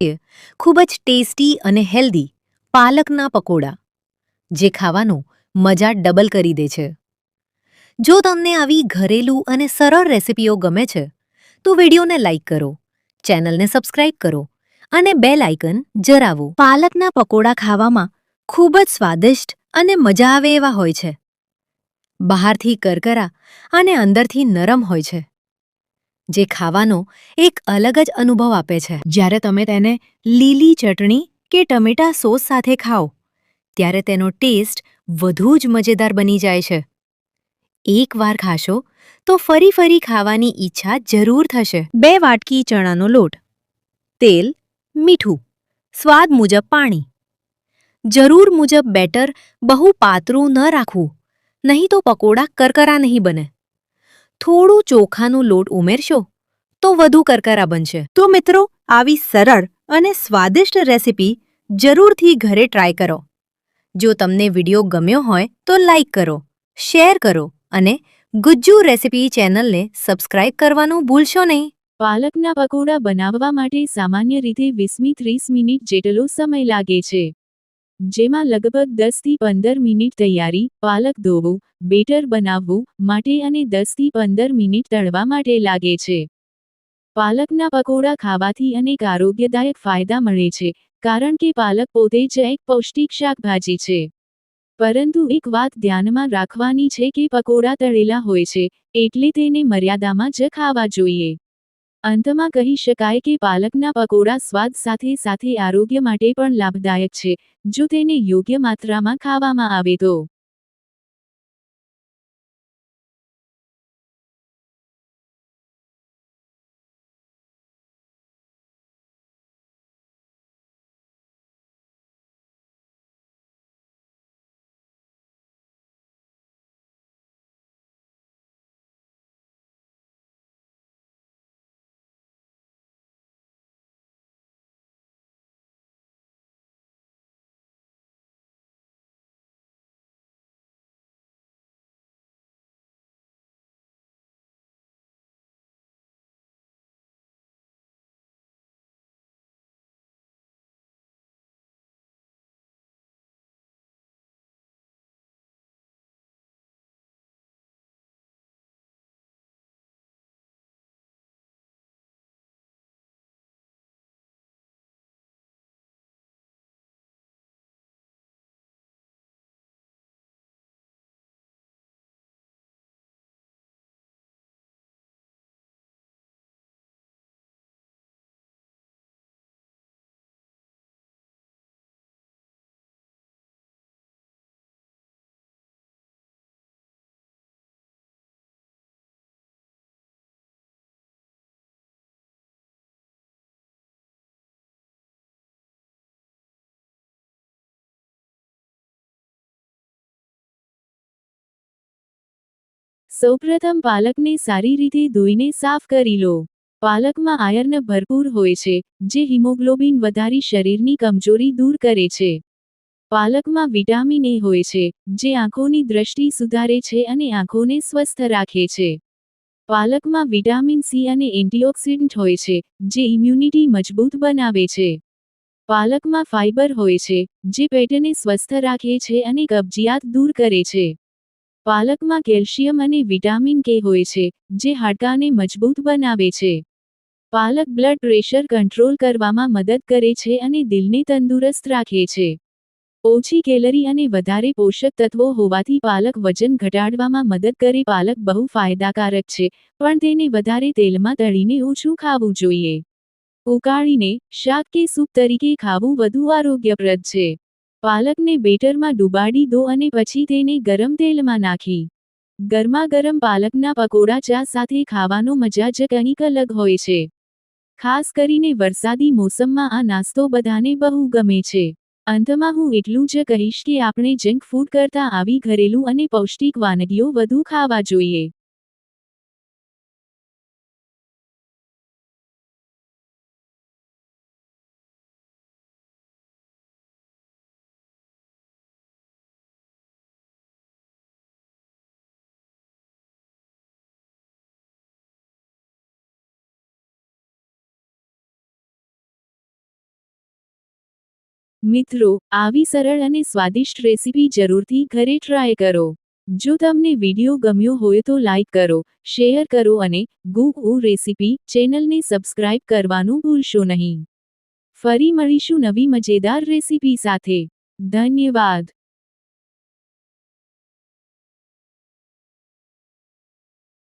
ખૂબ જ ટેસ્ટી અને હેલ્ધી પાલકના પકોડા, જે ખાવાનો મજા ડબલ કરી દે છે. જો તમને આવી ઘરેલું અને સરળ રેસિપીઓ ગમે છે, તો વિડીયોને લાઇક કરો, ચેનલને સબસ્ક્રાઇબ કરો અને બેલ આઇકન જરાવો. પાલકના પકોડા ખાવામાં ખૂબ જ સ્વાદિષ્ટ અને મજા આવે એવા હોય છે. બહારથી કરકરા અને અંદરથી નરમ હોય છે, જે ખાવાનો એક અલગ જ અનુભવ આપે છે. જ્યારે તમે તેને લીલી ચટણી કે ટમેટા સોસ સાથે ખાઓ, ત્યારે તેનો ટેસ્ટ વધુ જ મજેદાર બની જાય છે. એકવાર ખાશો તો ફરી ફરી ખાવાની ઈચ્છા જરૂર થશે. 2 વાટકી ચણાનો લોટ, તેલ, મીઠું, સ્વાદ મુજબ પાણી. જરૂર મુજબ બેટર બહુ પાતળું ન રાખવું, નહીં તો પકોડા કરકરા નહીં બને. થોડું ચોખાનું લોટ ઉમેરશો તો વધુ કરકરા બનશે. તો મિત્રો, આવી સરળ અને સ્વાદિષ્ટ રેસિપી જરૂરથી ઘરે ટ્રાય કરો. જો તમને વિડીયો ગમ્યો હોય તો લાઈક કરો, શેર કરો અને ગુજ્જુ રેસિપી ચેનલને સબસ્ક્રાઇબ કરવાનું ભૂલશો નહીં. પાલકના પકોડા બનાવવા માટે સામાન્ય રીતે 20 થી 30 મિનિટ જેટલો સમય લાગે છે, જેમાં લગભગ 10 થી 15 મિનિટ તૈયારી, પાલક ધોવું, બેટર બનાવવું માટે અને 10 થી 15 મિનિટ તળવા માટે લાગે છે. પાલકના પકોડા ખાવાથી અનેક આરોગ્યદાયક ફાયદા મળે છે, કારણ કે પાલક પોતે જ એક પૌષ્ટિક શાકભાજી છે. પરંતુ એક વાત ધ્યાનમાં રાખવાની છે કે પકોડા તળેલા હોય છે, એટલે તેને મર્યાદામાં જ ખાવા જોઈએ. અંતમાં કહી શકાય કે પાલકના પકોડા સ્વાદ સાથે સાથે આરોગ્ય માટે પણ લાભદાયક છે, જો તેને યોગ્ય માત્રામાં ખાવામાં આવે તો. સૌપ્રથમ પાલકને સારી રીતે ધોઈને સાફ કરી લો. પાલકમાં આયર્ન ભરપૂર હોય છે, જે હિમોગ્લોબિન વધારી શરીરની કમજોરી દૂર કરે છે. પાલકમાં વિટામિન એ હોય છે, જે આંખોની દ્રષ્ટિ સુધારે છે અને આંખોને સ્વસ્થ રાખે છે. પાલકમાં વિટામિન સી અને એન્ટીઓક્સિડન્ટ હોય છે, જે ઇમ્યુનિટી મજબૂત બનાવે છે. પાલકમાં ફાઇબર હોય છે, જે પેટને સ્વસ્થ રાખે છે અને કબજિયાત દૂર કરે છે. પાલકમાં કેલ્શિયમ અને વિટામિન કે હોય છે, જે હાડકાને મજબૂત બનાવે છે. પાલક બ્લડ પ્રેશર કંટ્રોલ કરવામાં મદદ કરે છે અને દિલને તંદુરસ્ત રાખે છે. ઓછી કેલરી અને વધારે પોષક તત્વો હોવાથી પાલક વજન ઘટાડવામાં મદદ કરે. પાલક બહુ ફાયદાકારક છે, પણ તેને વધારે તેલમાં તળીને ઓછું ખાવું જોઈએ. ઉકાળીને, શાક કે સૂપ તરીકે ખાવું વધુ આરોગ્યપ્રદ છે. પાલકને બેટરમાં ડુબાડી દો અને પછી તેને ગરમ તેલમાં નાખી. ગરમાગરમ પાલકના પકોડા ચા સાથે ખાવાનો મજા જ કંઈક અલગ હોય છે. ખાસ કરીને વરસાદી મોસમમાં આ નાસ્તો બધાને બહુ ગમે છે. અંતમાં હું એટલું જ કહીશ કે આપણે જંક ફૂડ કરતાં આવી ઘરેલું અને પૌષ્ટિક વાનગીઓ વધુ ખાવા જોઈએ. મિત્રો, આવી સરળ અને સ્વાદિષ્ટ રેસીપી જરૂરથી ઘરે ટ્રાય કરો. જો તમને વિડીયો ગમ્યો હોય તો લાઈક કરો, શેર કરો અને ગુગુ રેસીપી ચેનલને સબસ્ક્રાઇબ કરવાનું ભૂલશો નહીં. ફરી મળીશું નવી મજેદાર રેસીપી સાથે. ધન્યવાદ.